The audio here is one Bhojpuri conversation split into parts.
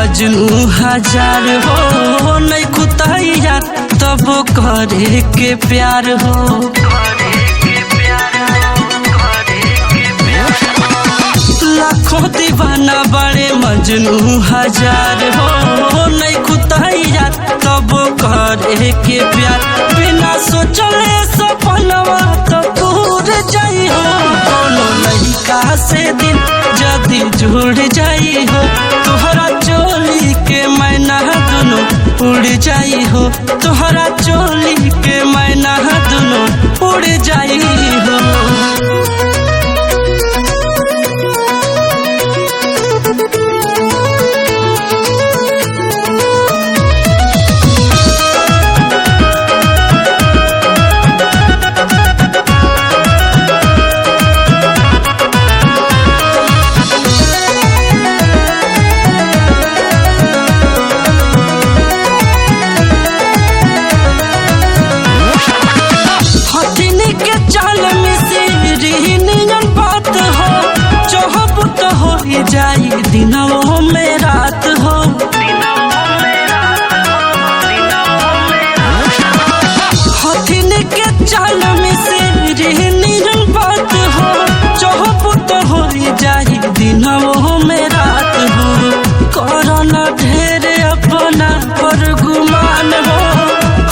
मजनू हजार हो, नहीं खुतैया तब करे के प्यार हो। लाखों दीवाना बड़े मजनू हजार हो, नहीं खुतैया तब करे के प्यार। बिना सोचले सपनवा तो दूर जाई हो, कोनो लड़का से दिल जदी जुड़ जाई हो। तोहरा चोली के मैना दोनों उड़ जाई हो, तोहरा चोली के मैना दोनों उड़ जाई हो। जाई दिनों में रात हो, हथिन के चाल में से निरन बात हो। चौहपुत हो जाई दिनों में रात हो, करना ढेर अपना पर गुमान हो।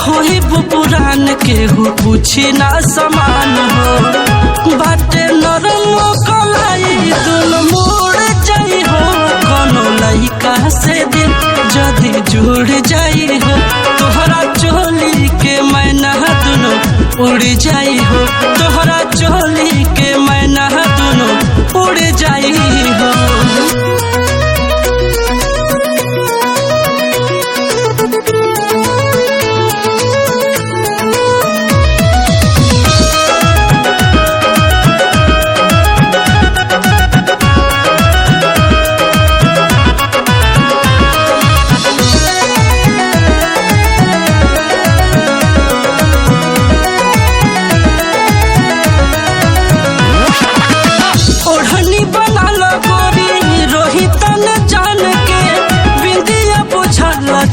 होई पुरान के हो पूछी ना समान हो, बाटे नरम कलाई दुल मोड़ जाई हो। कोनो लड़का से दिल जदी जुड़ जाई हो, तोहरा चोली के मैना दोनों उड़ जाई हो, तोहरा चोली के मैना दोनों उड़ जाई हो।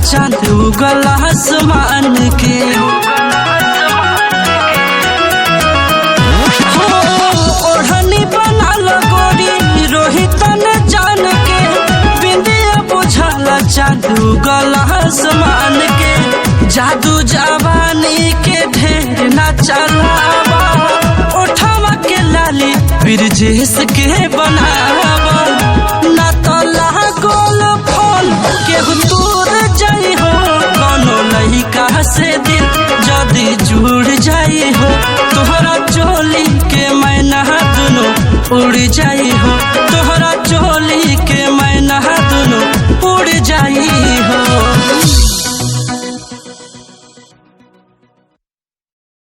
चांद उगल आसमान के ओढ़नी बना गोरी रोहितन जान के। बिंदिया बुझल चांद उगल आसमान के। जादू जवानी के ढेर ना चलावा, ओठवा के लाली ब्रिजेश के बनावा। ना तो लागोल फल के दूर जाई हो, कोनो लड़का से दिल जदी जुड़ जाई हो। तोहरा चोली के मैना दोनों उड़ जाई हो, तोहरा